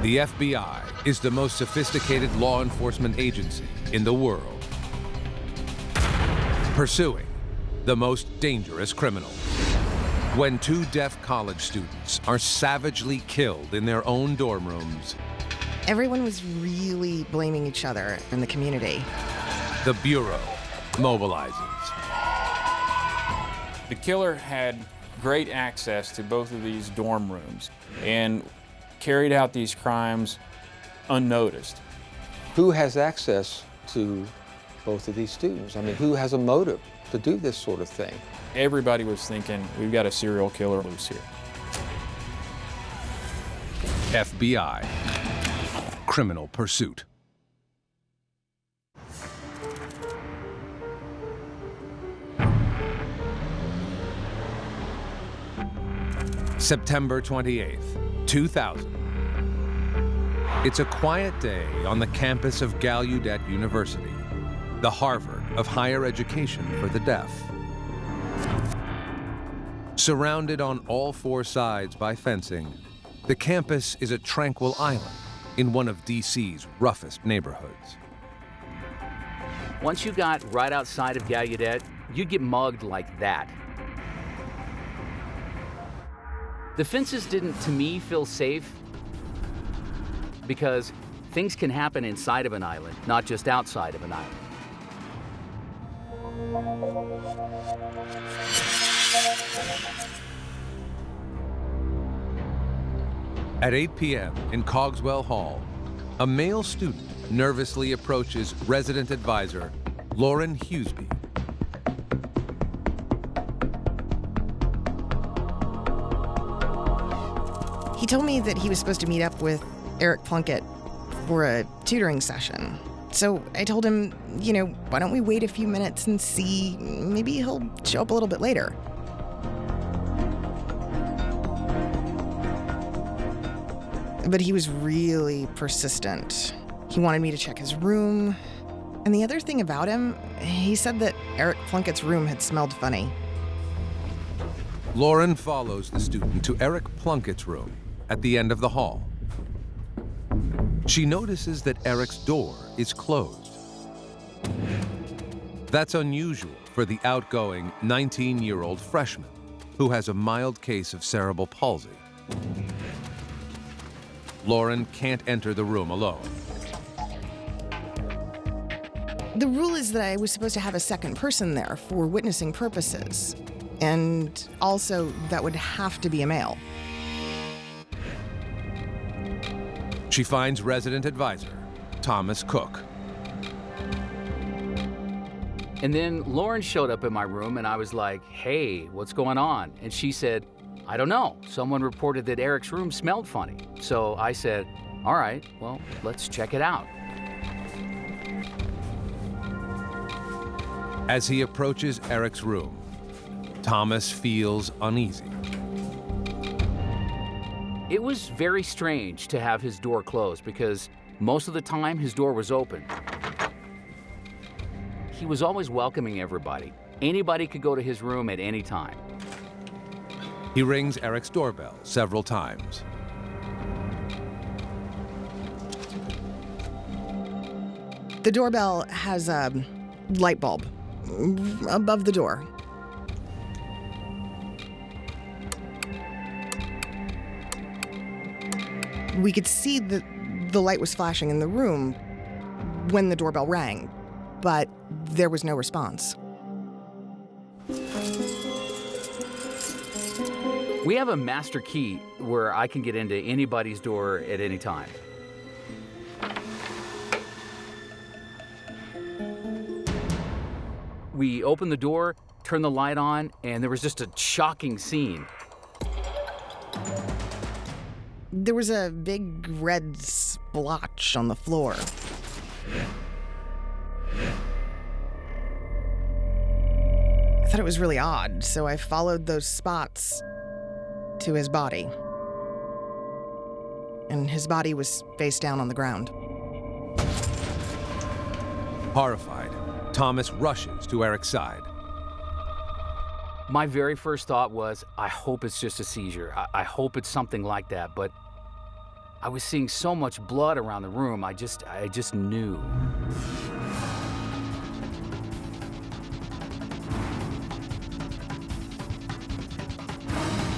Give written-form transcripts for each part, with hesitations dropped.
The FBI is the most sophisticated law enforcement agency in the world, pursuing the most dangerous criminals. When two deaf college students are savagely killed in their own dorm rooms, everyone was really blaming each other in the community. the Bureau mobilizes. The killer had great access to both of these dorm rooms and carried out these crimes unnoticed. Who has access to both of these students? I mean, who has a motive to do this sort of thing? Everybody was thinking, we've got a serial killer loose here. FBI. Criminal Pursuit. September 28th, 2000. It's a quiet day on the campus of Gallaudet University, the Harvard of higher education for the deaf. Surrounded on all four sides by fencing, the campus is a tranquil island in one of DC's roughest neighborhoods. Once you got right outside of Gallaudet, you'd get mugged like that. The fences didn't, to me, feel safe because things can happen inside of an island, not just outside of an island. At 8 p.m. in Cogswell Hall, a male student nervously approaches resident advisor Lauren Hughesby. He told me that he was supposed to meet up with Eric Plunkett for a tutoring session. So I told him, why don't we wait a few minutes and see, maybe he'll show up a little bit later. But he was really persistent. He wanted me to check his room. And the other thing about him, he said that Eric Plunkett's room had smelled funny. Lauren follows the student to Eric Plunkett's room at the end of the hall. She notices that Eric's door is closed. That's unusual for the outgoing 19-year-old freshman who has a mild case of cerebral palsy. Lauren can't enter the room alone. The rule is that I was supposed to have a second person there for witnessing purposes. And also, that would have to be a male. She finds resident advisor Thomas Cook. And then Lauren showed up in my room and I was like, hey, what's going on? And she said, I don't know. Someone reported that Eric's room smelled funny. So I said, all right, well, let's check it out. As he approaches Eric's room, Thomas feels uneasy. It was very strange to have his door closed because most of the time his door was open. He was always welcoming everybody. Anybody could go to his room at any time. He rings Eric's doorbell several times. The doorbell has a light bulb above the door. We could see that the light was flashing in the room when the doorbell rang, but there was no response. We have a master key where I can get into anybody's door at any time. We opened the door, turned the light on, and there was just a shocking scene. There was a big red splotch on the floor. I thought it was really odd, so I followed those spots to his body. And his body was face down on the ground. Horrified, Thomas rushes to Eric's side. My very first thought was, I hope it's just a seizure. I hope it's something like that, but I was seeing so much blood around the room, I just knew.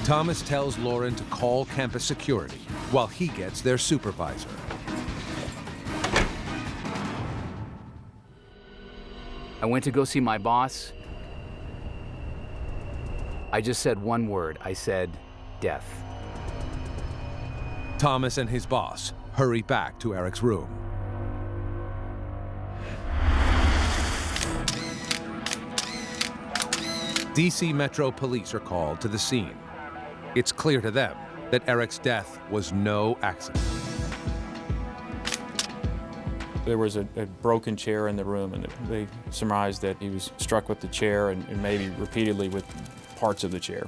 Thomas tells Lauren to call campus security while he gets their supervisor. I went to go see my boss. I just said one word. I said, death. Thomas and his boss hurry back to Eric's room. DC Metro Police are called to the scene. It's clear to them that Eric's death was no accident. There was a broken chair in the room, and they surmised that he was struck with the chair and maybe repeatedly with parts of the chair.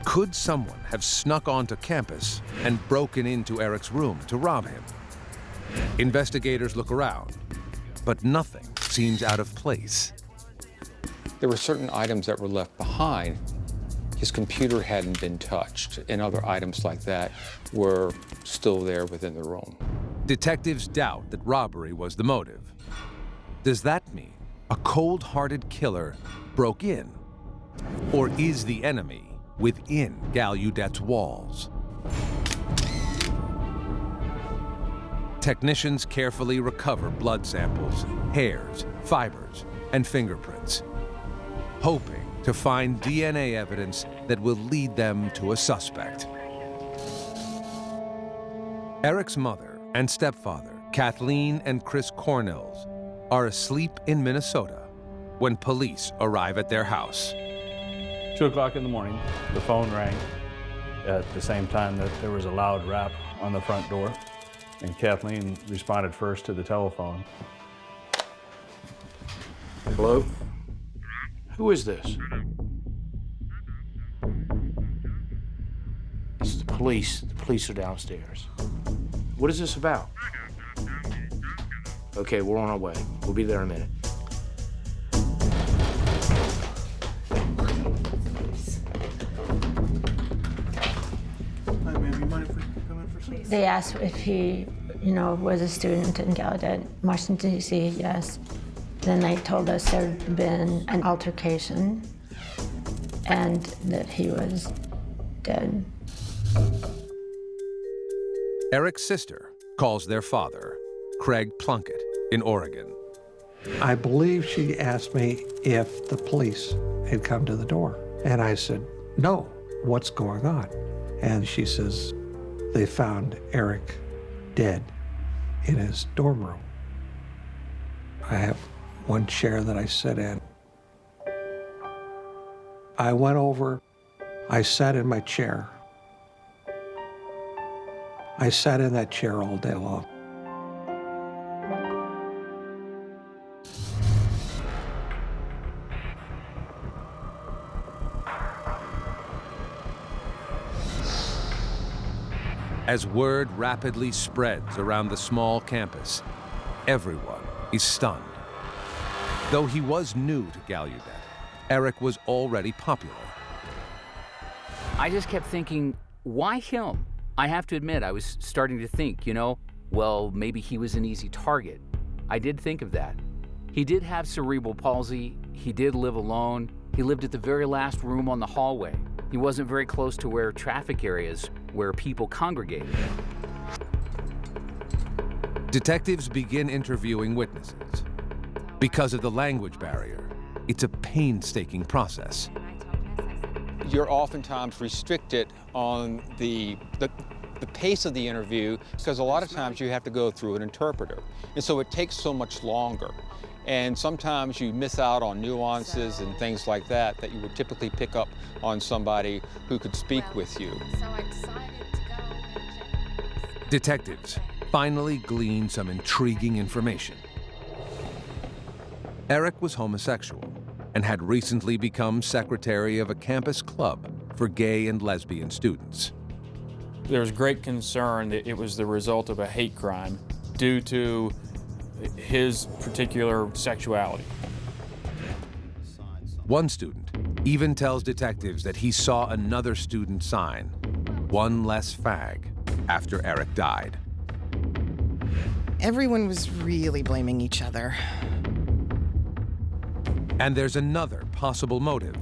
Could someone have snuck onto campus and broken into Eric's room to rob him? Investigators look around, but nothing seems out of place. There were certain items that were left behind. His computer hadn't been touched, and other items like that were still there within the room. Detectives doubt that robbery was the motive. Does that mean a cold-hearted killer broke in? Or is the enemy within Gallaudet's walls? Technicians carefully recover blood samples, hairs, fibers, and fingerprints, hoping to find DNA evidence that will lead them to a suspect. Eric's mother and stepfather, Kathleen and Chris Cornells, are asleep in Minnesota when police arrive at their house. 2 o'clock in the morning, the phone rang at the same time that there was a loud rap on the front door, and Kathleen responded first to the telephone. Hello? Who is this? It's the police. The police are downstairs. What is this about? Okay, we're on our way. We'll be there in a minute. They asked if he, was a student in Gallaudet, Washington, D.C. Yes. Then they told us there'd been an altercation and that he was dead. Eric's sister calls their father, Craig Plunkett, in Oregon. I believe she asked me if the police had come to the door. And I said, no, what's going on? And she says, they found Eric dead in his dorm room. I have one chair that I sit in. I went over, I sat in my chair. I sat in that chair all day long. As word rapidly spreads around the small campus, everyone is stunned. Though he was new to Gallaudet, Eric was already popular. I just kept thinking, why him? I have to admit, I was starting to think, well, maybe he was an easy target. I did think of that. He did have cerebral palsy. He did live alone. He lived at the very last room on the hallway. He wasn't very close to where traffic areas where people congregated. Detectives begin interviewing witnesses. Because of the language barrier, it's a painstaking process. You're oftentimes restricted on the pace of the interview because a lot of times you have to go through an interpreter. And so it takes so much longer. And sometimes you miss out on nuances and things like that you would typically pick up on somebody who could speak with you. Detectives finally glean some intriguing information. Eric was homosexual and had recently become secretary of a campus club for gay and lesbian students. There was great concern that it was the result of a hate crime due to his particular sexuality. One student even tells detectives that he saw another student sign, "One less fag." after Eric died. Everyone was really blaming each other. And there's another possible motive.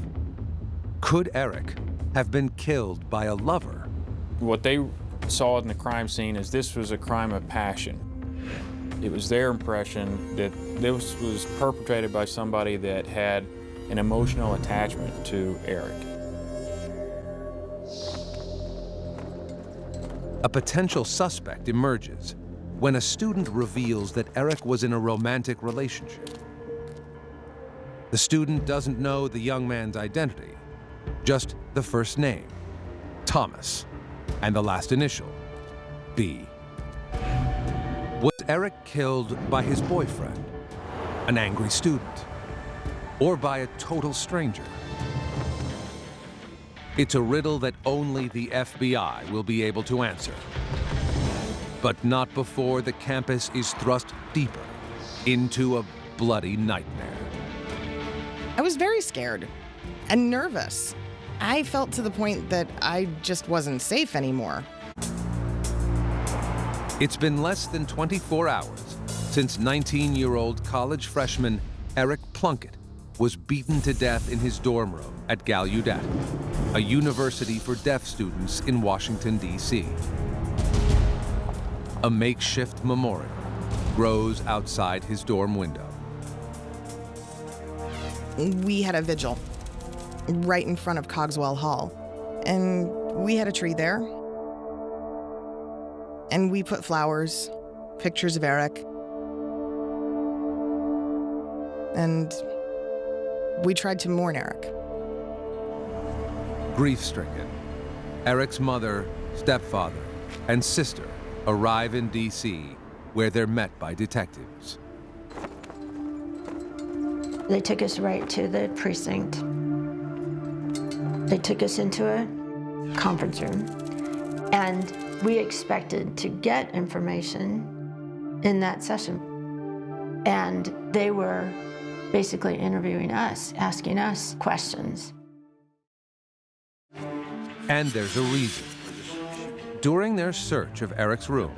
Could Eric have been killed by a lover? What they saw in the crime scene is this was a crime of passion. It was their impression that this was perpetrated by somebody that had an emotional attachment to Eric. A potential suspect emerges when a student reveals that Eric was in a romantic relationship. The student doesn't know the young man's identity, just the first name, Thomas, and the last initial, B. Was Eric killed by his boyfriend, an angry student, or by a total stranger? It's a riddle that only the FBI will be able to answer. But not before the campus is thrust deeper into a bloody nightmare. I was very scared and nervous. I felt to the point that I just wasn't safe anymore. It's been less than 24 hours since 19-year-old college freshman Eric Plunkett was beaten to death in his dorm room at Gallaudet, a university for deaf students in Washington, D.C. A makeshift memorial grows outside his dorm window. We had a vigil right in front of Cogswell Hall, and we had a tree there. And we put flowers, pictures of Eric, and we tried to mourn Eric. Grief-stricken, Eric's mother, stepfather, and sister arrive in D.C., where they're met by detectives. They took us right to the precinct. They took us into a conference room, and we expected to get information in that session. And they were basically interviewing us, asking us questions. And there's a reason. During their search of Eric's room,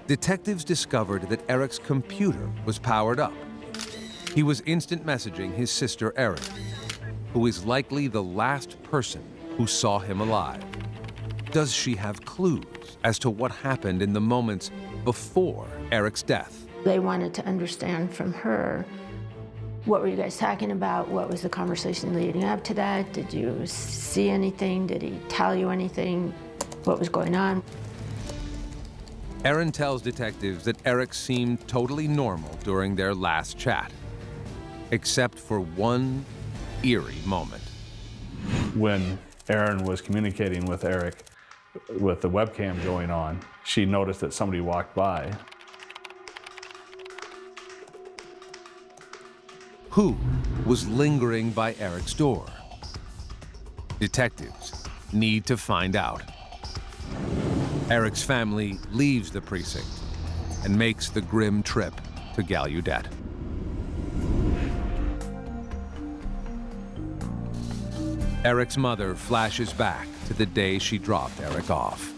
detectives discovered that Eric's computer was powered up. He was instant messaging his sister Erin, who is likely the last person who saw him alive. Does she have clues as to what happened in the moments before Eric's death? They wanted to understand from her, what were you guys talking about? What was the conversation leading up to that? Did you see anything? Did he tell you anything? What was going on? Erin tells detectives that Eric seemed totally normal during their last chat, except for one eerie moment. When Erin was communicating with Eric with the webcam going on, she noticed that somebody walked by. Who was lingering by Eric's door? Detectives need to find out. Eric's family leaves the precinct and makes the grim trip to Gallaudet. Eric's mother flashes back to the day she dropped Eric off.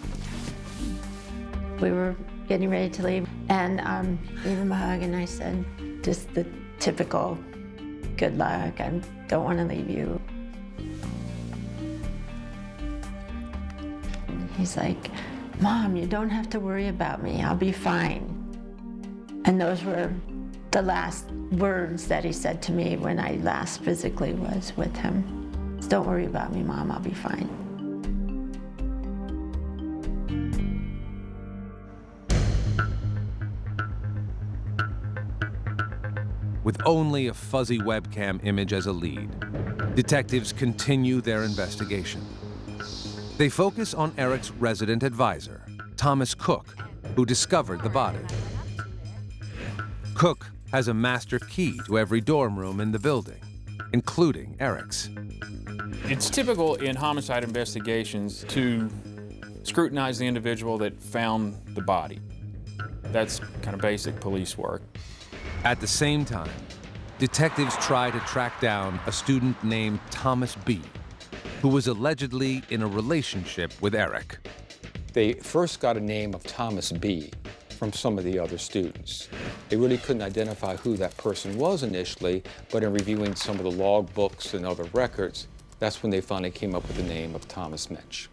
We were getting ready to leave, and gave him a hug, and I said, just the typical, good luck, I don't want to leave you. And he's like, Mom, you don't have to worry about me, I'll be fine. And those were the last words that he said to me when I last physically was with him. Don't worry about me, Mom, I'll be fine. With only a fuzzy webcam image as a lead, detectives continue their investigation. They focus on Eric's resident advisor, Thomas Cook, who discovered the body. Cook has a master key to every dorm room in the building, including Eric's. It's typical in homicide investigations to scrutinize the individual that found the body. That's kind of basic police work. At the same time, detectives try to track down a student named Thomas B., who was allegedly in a relationship with Eric. They first got a name of Thomas B. from some of the other students. They really couldn't identify who that person was initially, but in reviewing some of the log books and other records, that's when they finally came up with the name of Thomas Minch.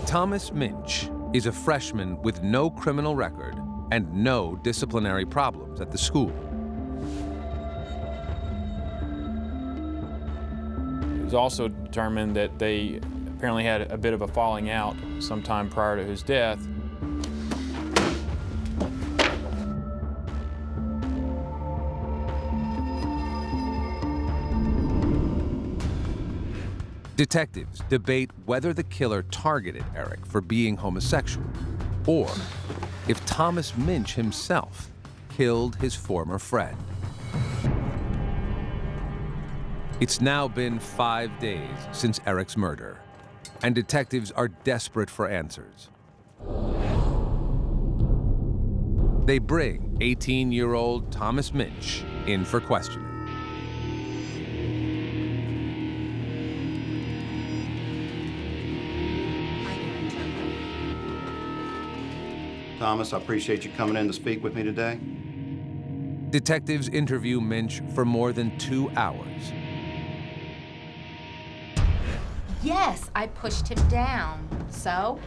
Thomas Minch is a freshman with no criminal record and no disciplinary problems at the school. It was also determined that they apparently had a bit of a falling out sometime prior to his death. Detectives debate whether the killer targeted Eric for being homosexual, or if Thomas Minch himself killed his former friend. It's now been 5 days since Eric's murder, and detectives are desperate for answers. They bring 18-year-old Thomas Minch in for questioning. Thomas, I appreciate you coming in to speak with me today. Detectives interview Minch for more than 2 hours. Yes, I pushed him down. So?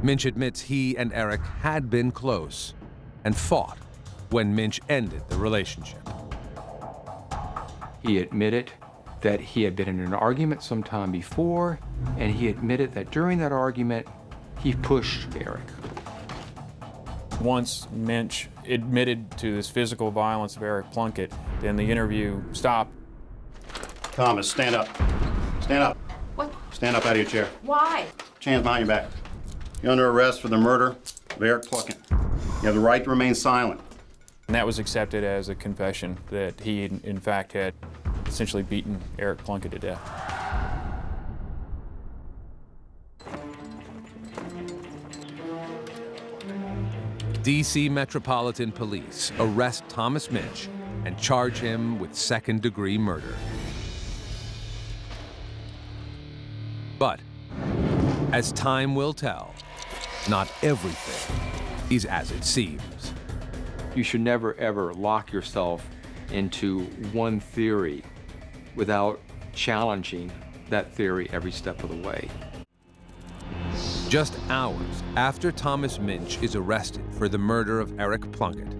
Minch admits he and Eric had been close and fought when Minch ended the relationship. He admitted that he had been in an argument sometime before, and he admitted that during that argument, he pushed Eric. Once Minch admitted to this physical violence of Eric Plunkett, then the interview stopped. Thomas, stand up. Stand up. What? Stand up out of your chair. Why? Hands behind your back. You're under arrest for the murder of Eric Plunkett. You have the right to remain silent. And that was accepted as a confession that he, in fact, had essentially beaten Eric Plunkett to death. DC Metropolitan Police arrest Thomas Minch and charge him with second-degree murder. But, as time will tell, not everything is as it seems. You should never, ever lock yourself into one theory without challenging that theory every step of the way. Just hours after Thomas Minch is arrested for the murder of Eric Plunkett,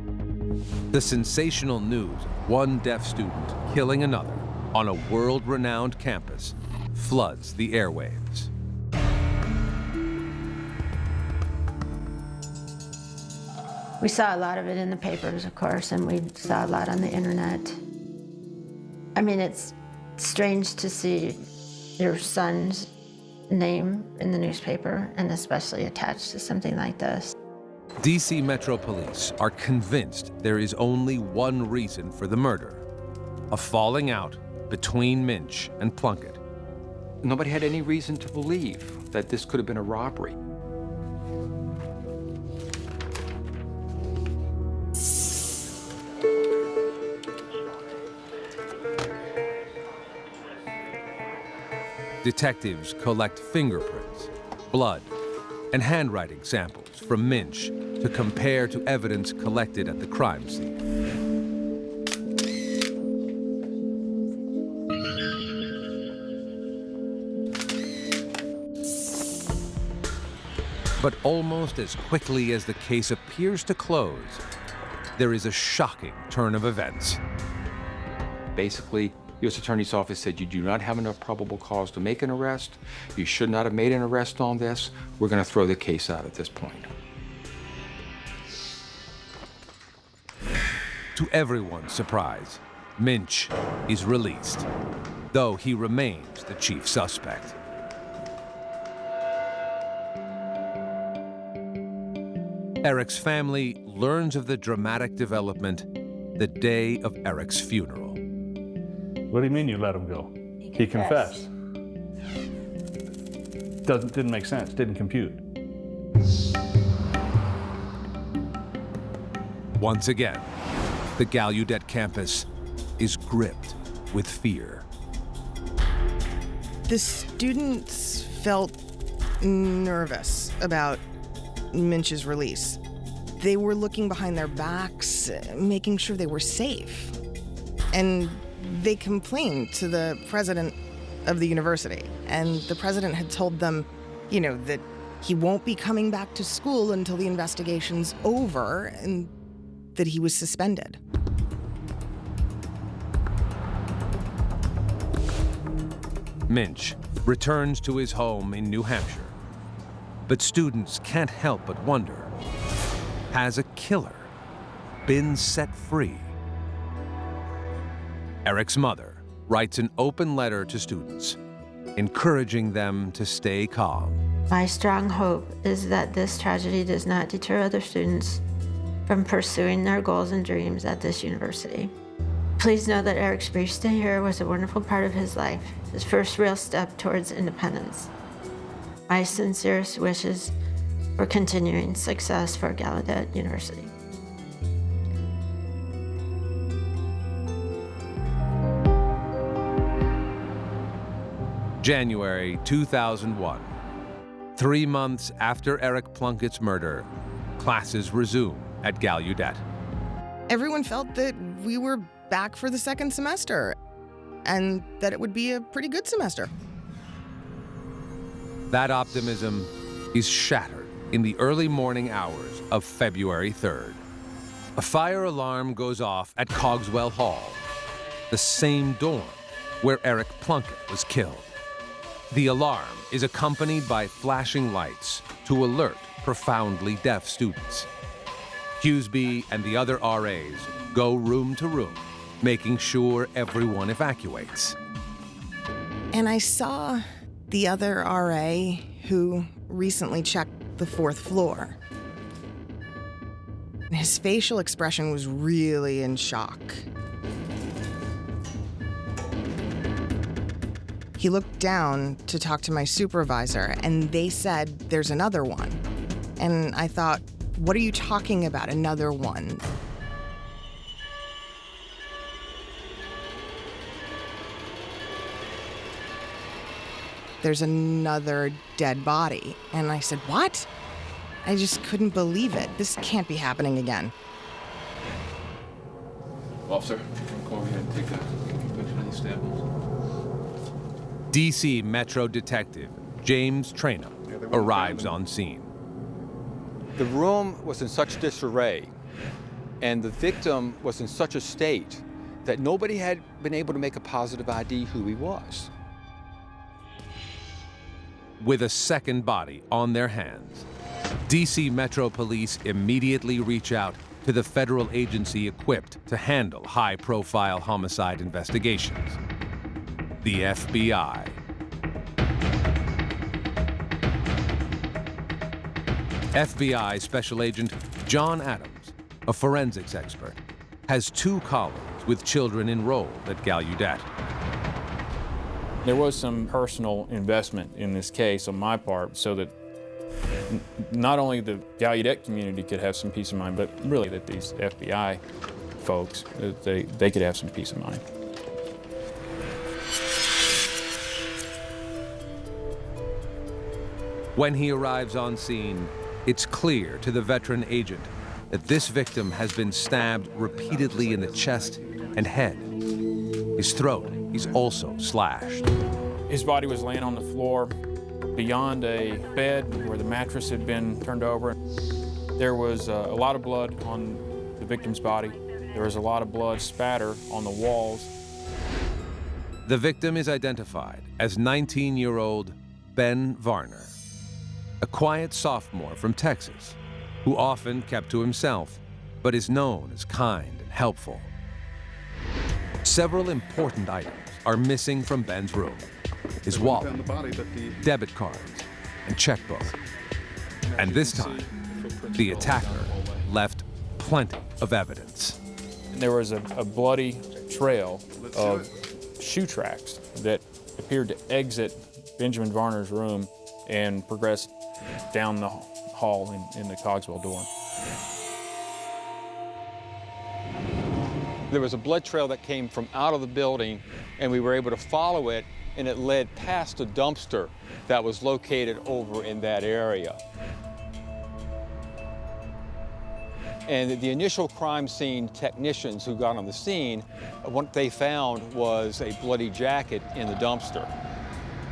the sensational news of one deaf student killing another on a world-renowned campus floods the airwaves. We saw a lot of it in the papers, of course, and we saw a lot on the internet. I mean, it's strange to see your son's name in the newspaper, and especially attached to something like this. DC Metro Police are convinced there is only one reason for the murder: a falling out between Minch and Plunkett. Nobody had any reason to believe that this could have been a robbery. Detectives collect fingerprints, blood, and handwriting samples from Minch to compare to evidence collected at the crime scene. But almost as quickly as the case appears to close, there is a shocking turn of events. Basically, U.S. Attorney's Office said you do not have enough probable cause to make an arrest. You should not have made an arrest on this. We're going to throw the case out at this point. To everyone's surprise, Minch is released, though he remains the chief suspect. Eric's family learns of the dramatic development the day of Eric's funeral. What do you mean you let him go? He confessed. Didn't make sense, didn't compute. Once again, the Gallaudet campus is gripped with fear. The students felt nervous about Minch's release. They were looking behind their backs, making sure they were safe. And they complained to the president of the university. And the president had told them, that he won't be coming back to school until the investigation's over and that he was suspended. Minch returns to his home in New Hampshire. But students can't help but wonder, has a killer been set free? Eric's mother writes an open letter to students, encouraging them to stay calm. My strong hope is that this tragedy does not deter other students from pursuing their goals and dreams at this university. Please know that Eric's brief stay here was a wonderful part of his life, his first real step towards independence. My sincerest wishes for continuing success for Gallaudet University. January 2001. 3 months after Eric Plunkett's murder, classes resume at Gallaudet. Everyone felt that we were back for the second semester and that it would be a pretty good semester. That optimism is shattered in the early morning hours of February 3rd. A fire alarm goes off at Cogswell Hall, the same dorm where Eric Plunkett was killed. The alarm is accompanied by flashing lights to alert profoundly deaf students. Hughesby and the other RAs go room to room, making sure everyone evacuates. And I saw the other RA who recently checked the 4th floor. His facial expression was really in shock. He looked down to talk to my supervisor, and they said, "There's another one." And I thought, what are you talking about, another one? There's another dead body. And I said, what? I just couldn't believe it. This can't be happening again. Officer, go over here and take a picture of these samples. DC Metro Detective James Trainum arrives on scene. The room was in such disarray, and the victim was in such a state that nobody had been able to make a positive ID who he was. With a second body on their hands, DC Metro Police immediately reach out to the federal agency equipped to handle high-profile homicide investigations, the FBI. FBI Special Agent John Adams, a forensics expert, has 2 colleagues with children enrolled at Gallaudet. There was some personal investment in this case on my part so that not only the Gallaudet community could have some peace of mind, but really that these FBI folks, that they could have some peace of mind. When he arrives on scene, it's clear to the veteran agent that this victim has been stabbed repeatedly in the chest and head. His throat is also slashed. His body was laying on the floor beyond a bed where the mattress had been turned over. There was a lot of blood on the victim's body. There was a lot of blood spatter on the walls. The victim is identified as 19-year-old Ben Varnner, a quiet sophomore from Texas who often kept to himself, but is known as kind and helpful. Several important items are missing from Ben's room: his wallet, debit cards, and checkbook. And this time, the attacker left plenty of evidence. There was a bloody trail of shoe tracks that appeared to exit Benjamin Varner's room and progress down the hall in the Cogswell dorm. There was a blood trail that came from out of the building, and we were able to follow it and it led past a dumpster that was located over in that area. And the initial crime scene technicians who got on the scene, what they found was a bloody jacket in the dumpster.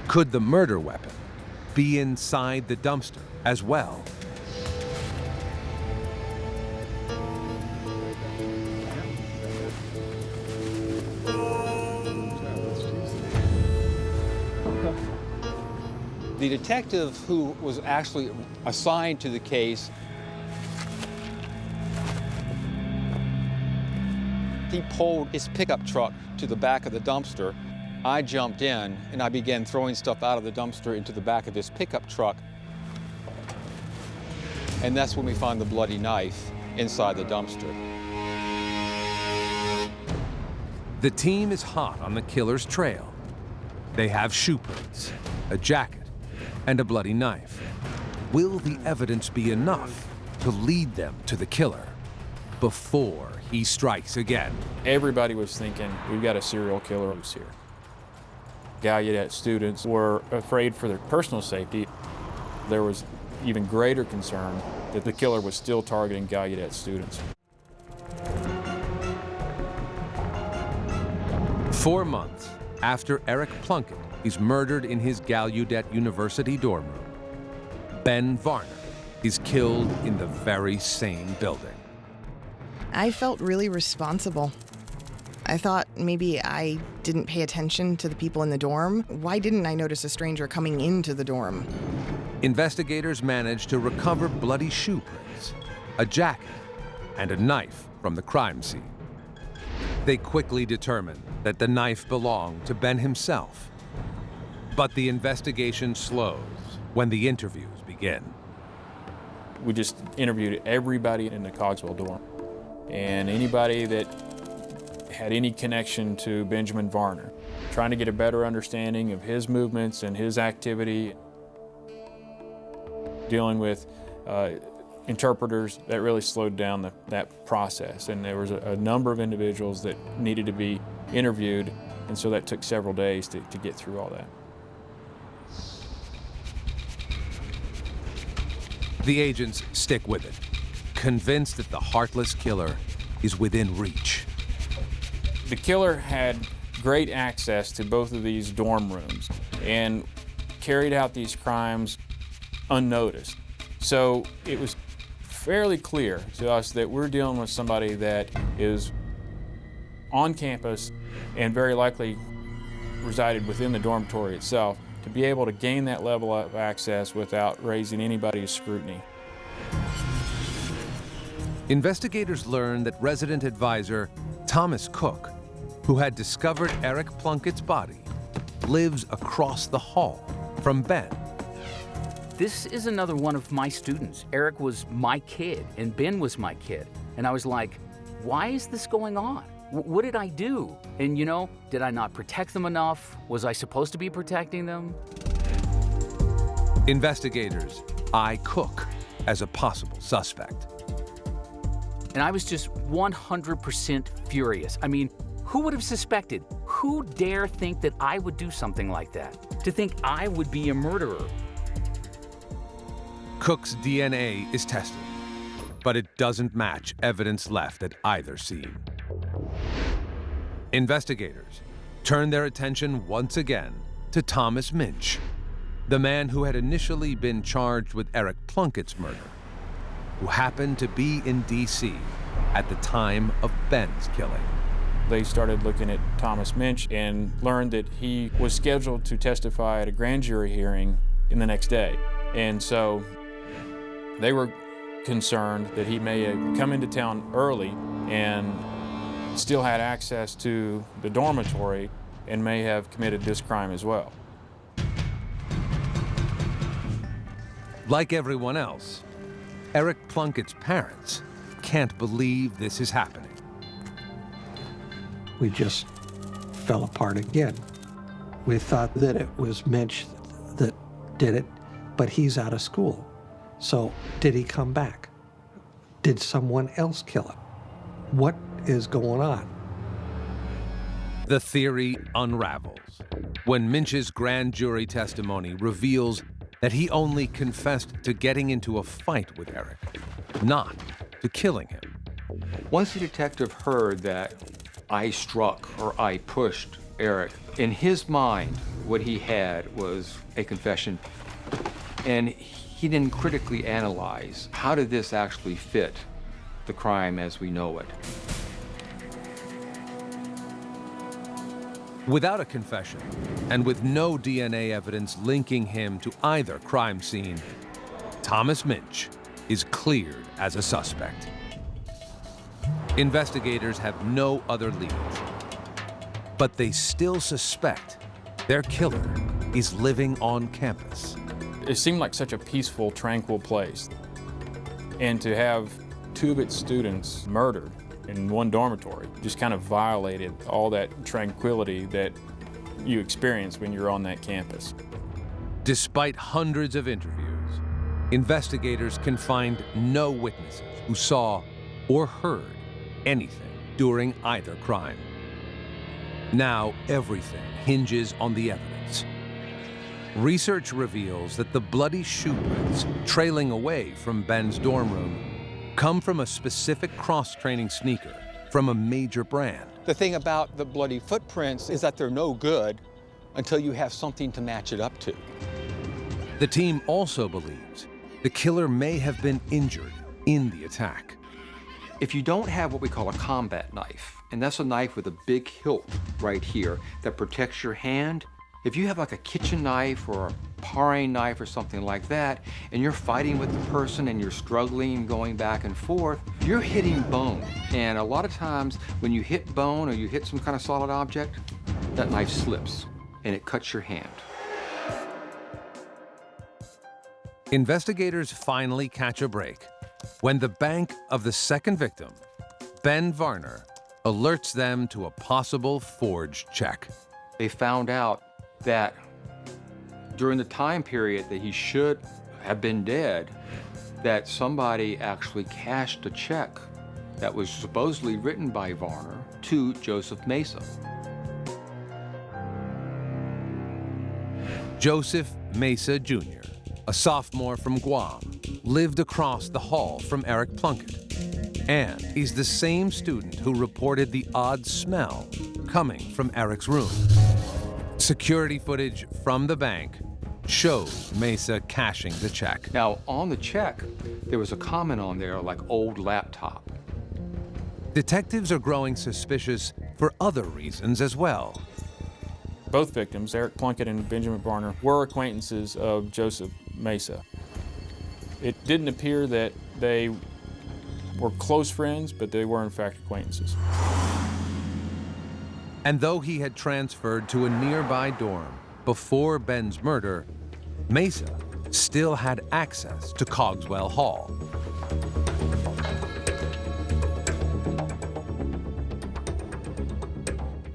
Could the murder weapon be inside the dumpster as well? The detective who was actually assigned to the case, he pulled his pickup truck to the back of the dumpster. I jumped in and I began throwing stuff out of the dumpster into the back of his pickup truck. And that's when we found the bloody knife inside the dumpster. The team is hot on the killer's trail. They have shoe prints, a jacket, and a bloody knife. Will the evidence be enough to lead them to the killer before he strikes again? Everybody was thinking, we've got a serial killer who's here. Gallaudet students were afraid for their personal safety. There was even greater concern that the killer was still targeting Gallaudet students. 4 months after Eric Plunkett is murdered in his Gallaudet University dorm room, Ben Varnner is killed in the very same building. I felt really responsible. I thought maybe I didn't pay attention to the people in the dorm. Why didn't I notice a stranger coming into the dorm? Investigators managed to recover bloody shoe prints, a jacket, and a knife from the crime scene. They quickly determined that the knife belonged to Ben himself. But the investigation slows when the interviews begin. We just interviewed everybody in the Cogswell dorm, and anybody that had any connection to Benjamin Varnner, trying to get a better understanding of his movements and his activity. Dealing with interpreters, that really slowed down that process. And there was a number of individuals that needed to be interviewed, and so that took several days to get through all that. The agents stick with it, convinced that the heartless killer is within reach. The killer had great access to both of these dorm rooms and carried out these crimes unnoticed. So it was fairly clear to us that we're dealing with somebody that is on campus and very likely resided within the dormitory itself, to be able to gain that level of access without raising anybody's scrutiny. Investigators learned that resident advisor Thomas Cook, who had discovered Eric Plunkett's body, lives across the hall from Ben. This is another one of my students. Eric was my kid, and Ben was my kid. And I was like, why is this going on? What did I do? And you know, did I not protect them enough? Was I supposed to be protecting them? Investigators eye Cook as a possible suspect. And I was just 100% furious. I mean, who would have suspected? Who dare think that I would do something like that? To think I would be a murderer? Cook's DNA is tested, but it doesn't match evidence left at either scene. Investigators turn their attention once again to Thomas Minch, the man who had initially been charged with Eric Plunkett's murder, who happened to be in D.C. at the time of Ben's killing. They started looking at Thomas Minch and learned that he was scheduled to testify at a grand jury hearing in the next day. And so they were concerned that he may have come into town early and still had access to the dormitory and may have committed this crime as well. Like everyone else, Eric Plunkett's parents can't believe this is happening. We just fell apart again. We thought that it was Minch that did it, but he's out of school. So did he come back? Did someone else kill him? What is going on? The theory unravels. when Minch's grand jury testimony reveals that he only confessed to getting into a fight with Eric, not to killing him. Once the detective heard that I struck or I pushed Eric, in his mind, what he had was a confession, and he didn't critically analyze how did this actually fit the crime as we know it. Without a confession, and with no DNA evidence linking him to either crime scene, Thomas Minch is cleared as a suspect. Investigators have no other leads, but they still suspect their killer is living on campus. It seemed like such a peaceful, tranquil place. And to have 2 of its students murdered in one dormitory just kind of violated all that tranquility that you experience when you're on that campus. Despite hundreds of interviews, investigators can find no witnesses who saw or heard anything during either crime. Now everything hinges on the evidence. Research reveals that the bloody shoe prints trailing away from Ben's dorm room come from a specific cross-training sneaker from a major brand. The thing about the bloody footprints is that they're no good until you have something to match it up to. The team also believes the killer may have been injured in the attack. If you don't have what we call a combat knife, and that's a knife with a big hilt right here that protects your hand, if you have like a kitchen knife or a paring knife or something like that, and you're fighting with the person and you're struggling, going back and forth, you're hitting bone. And a lot of times when you hit bone or you hit some kind of solid object, that knife slips and it cuts your hand. Investigators finally catch a break when the bank of the second victim, Ben Varnner, alerts them to a possible forged check. They found out that during the time period that he should have been dead, that somebody actually cashed a check that was supposedly written by Varnner to Joseph Mesa. Joseph Mesa Jr., a sophomore from Guam, lived across the hall from Eric Plunkett, and he's the same student who reported the odd smell coming from Eric's room. Security footage from the bank shows Mesa cashing the check. Now, on the check, there was a comment on there like old laptop. Detectives are growing suspicious for other reasons as well. Both victims, Eric Plunkett and Benjamin Varnner, were acquaintances of Joseph Mesa. It didn't appear that they were close friends, but they were in fact acquaintances. And though he had transferred to a nearby dorm before Ben's murder, Mesa still had access to Cogswell Hall.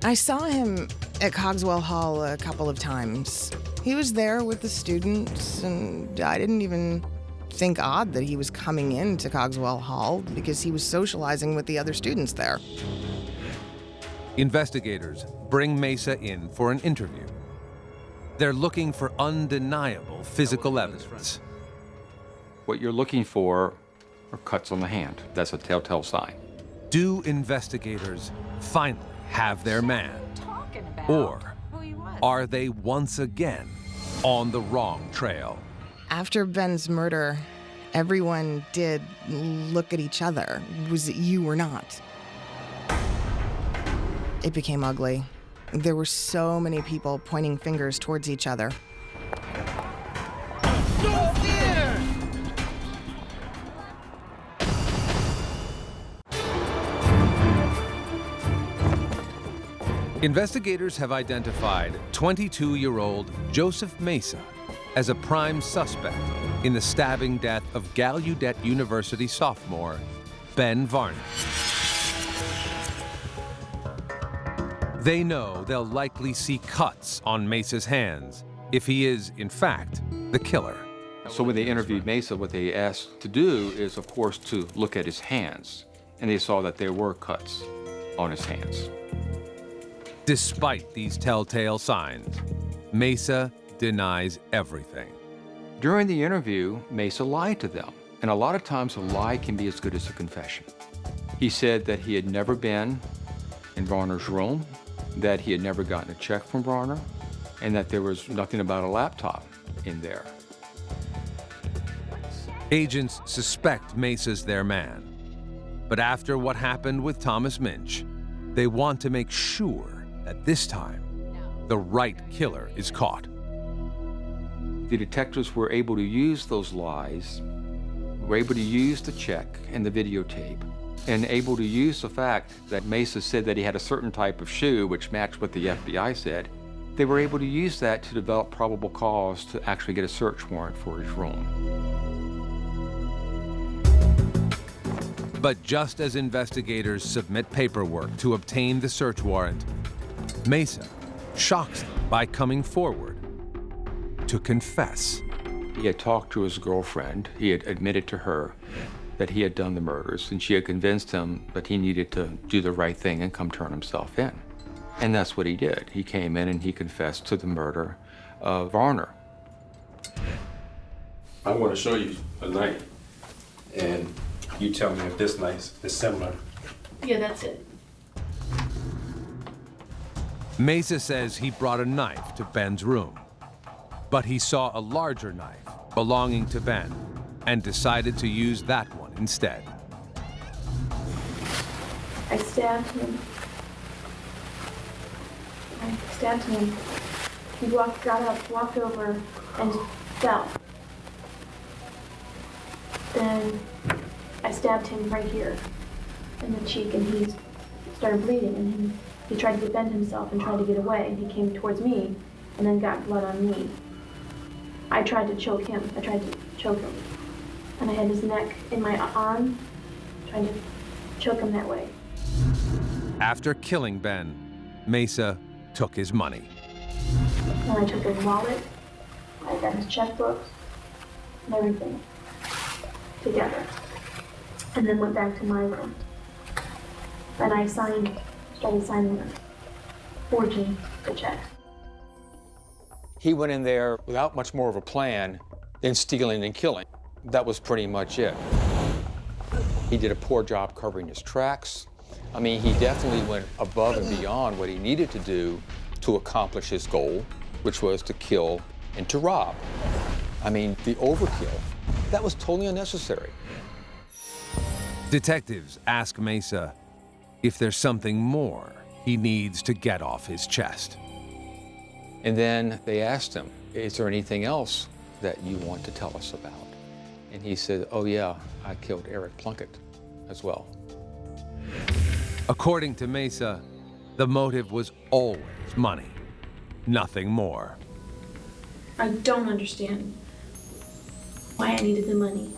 I saw him at Cogswell Hall a couple of times. He was there with the students, and I didn't even think odd that he was coming into Cogswell Hall because he was socializing with the other students there. Investigators bring Mesa in for an interview. They're looking for undeniable physical evidence. What you're looking for are cuts on the hand. That's a telltale sign. Do investigators finally have their man? Or are they once again on the wrong trail? After Ben's murder, everyone did look at each other. Was it you or not? It became ugly. There were so many people pointing fingers towards each other. No fear! Investigators have identified 22-year-old Joseph Mesa as a prime suspect in the stabbing death of Gallaudet University sophomore Ben Varnner. They know they'll likely see cuts on Mesa's hands if he is, in fact, the killer. So when they interviewed Mesa, what they asked to do is, of course, to look at his hands. And they saw that there were cuts on his hands. Despite these telltale signs, Mesa denies everything. During the interview, Mesa lied to them, and a lot of times a lie can be as good as a confession. He said that he had never been in Varner's room, that he had never gotten a check from Varner, and that there was nothing about a laptop in there. Agents suspect Mesa's their man. But after what happened with Thomas Minch, they want to make sure that this time, the right killer is caught. The detectives were able to use those lies, were able to use the check and the videotape, and able to use the fact that Mesa said that he had a certain type of shoe which matched what the FBI said. They were able to use that to develop probable cause to actually get a search warrant for his room. But just as investigators submit paperwork to obtain the search warrant, Mesa shocks them by coming forward to confess. He had talked to his girlfriend. He had admitted to her that he had done the murders, and she had convinced him that he needed to do the right thing and come turn himself in. And that's what he did. He came in and he confessed to the murder of Varner. I want to show you a knife, and you tell me if this knife is similar. Yeah, that's it. Mesa says he brought a knife to Ben's room, but he saw a larger knife belonging to Ben and decided to use that one instead. I stabbed him. He got up, walked over, and fell. Then I stabbed him right here in the cheek, and he started bleeding, and he tried to defend himself and tried to get away, and he came towards me and then got blood on me. I tried to choke him. And I had his neck in my arm, trying to choke him that way. After killing Ben, Mesa took his money. Then I took his wallet, I got his checkbook, and everything together. And then went back to my room. And I started signing them, forging the checks. He went in there without much more of a plan than stealing and killing. That was pretty much it. He did a poor job covering his tracks. I mean, he definitely went above and beyond what he needed to do to accomplish his goal, which was to kill and to rob. I mean, the overkill, that was totally unnecessary. Detectives ask Mesa if there's something more he needs to get off his chest. And then they asked him, is there anything else that you want to tell us about? And he said, oh yeah, I killed Eric Plunkett as well. According to Mesa, the motive was always money, nothing more. I don't understand why I needed the money.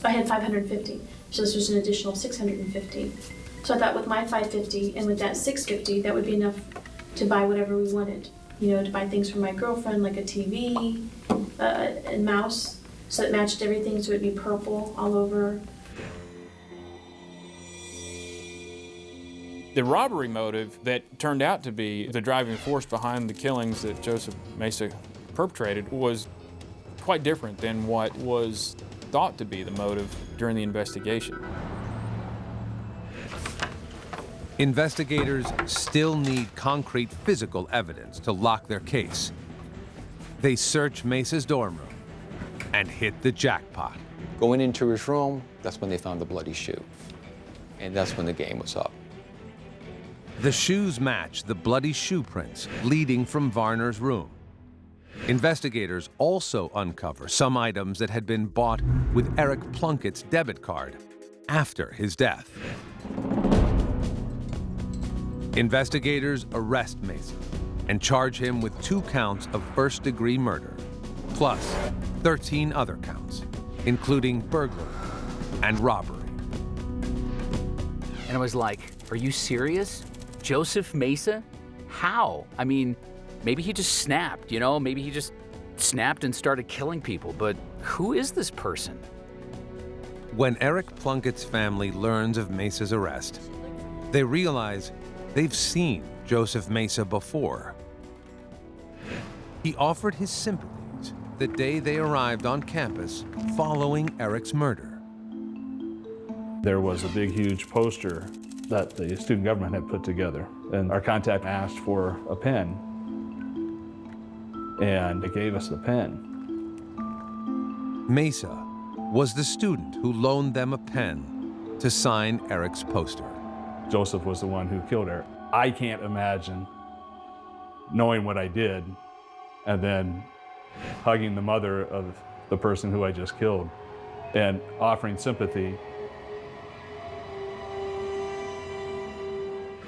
I had $550, so this was an additional $650. So I thought with my $550 and with that $650, that would be enough to buy whatever we wanted. You know, to buy things for my girlfriend, like a TV, a mouse, so it matched everything, so it'd be purple all over. The robbery motive that turned out to be the driving force behind the killings that Joseph Mesa perpetrated was quite different than what was thought to be the motive during the investigation. Investigators still need concrete physical evidence to lock their case. They search Mesa's dorm room and hit the jackpot. Going into his room, that's when they found the bloody shoe. And that's when the game was up. The shoes match the bloody shoe prints leading from Varner's room. Investigators also uncover some items that had been bought with Eric Plunkett's debit card after his death. Investigators arrest Mesa and charge him with 2 counts of first-degree murder, plus 13 other counts, including burglary and robbery. And I was like, are you serious? Joseph Mesa? How? I mean, maybe he just snapped, you know? Maybe he just snapped and started killing people, but who is this person? When Eric Plunkett's family learns of Mesa's arrest, they realize they've seen Joseph Mesa before. He offered his sympathies the day they arrived on campus following Eric's murder. There was a big, huge poster that the student government had put together, and our contact asked for a pen, and they gave us the pen. Mesa was the student who loaned them a pen to sign Eric's poster. Joseph was the one who killed Eric. I can't imagine knowing what I did and then hugging the mother of the person who I just killed and offering sympathy.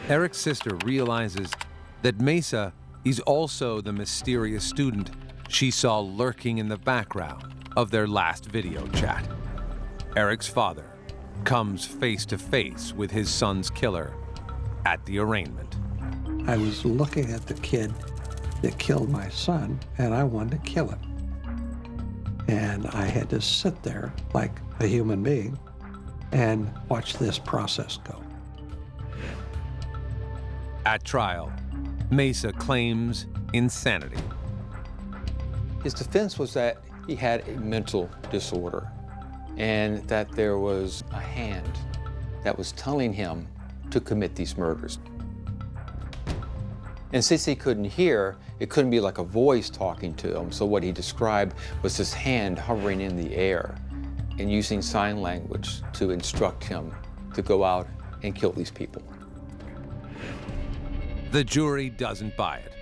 Eric's sister realizes that Mesa is also the mysterious student she saw lurking in the background of their last video chat. Eric's father comes face to face with his son's killer at the arraignment. I was looking at the kid that killed my son, and I wanted to kill him. And I had to sit there like a human being and watch this process go. At trial, Mesa claims insanity. His defense was that he had a mental disorder and that there was a hand that was telling him to commit these murders. And since he couldn't hear, it couldn't be like a voice talking to him, so what he described was this hand hovering in the air and using sign language to instruct him to go out and kill these people. The jury doesn't buy it.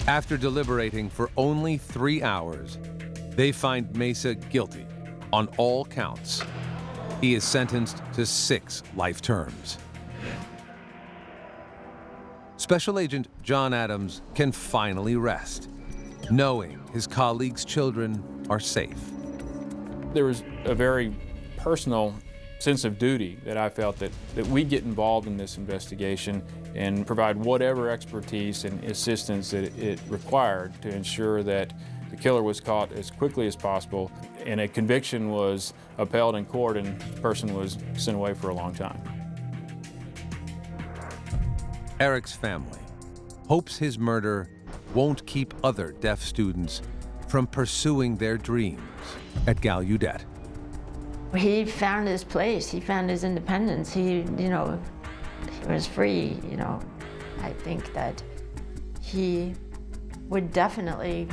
After deliberating for only 3 hours, they find Mesa guilty on all counts. He is sentenced to 6 life terms. Special Agent John Adams can finally rest, knowing his colleagues' children are safe. There was a very personal sense of duty that I felt that we get involved in this investigation and provide whatever expertise and assistance that it required to ensure that the killer was caught as quickly as possible and a conviction was upheld in court and the person was sent away for a long time. Eric's family hopes his murder won't keep other deaf students from pursuing their dreams at Gallaudet. He found his place. He found his independence. He was free, I think that he would definitely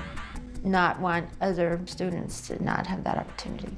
not want other students to not have that opportunity.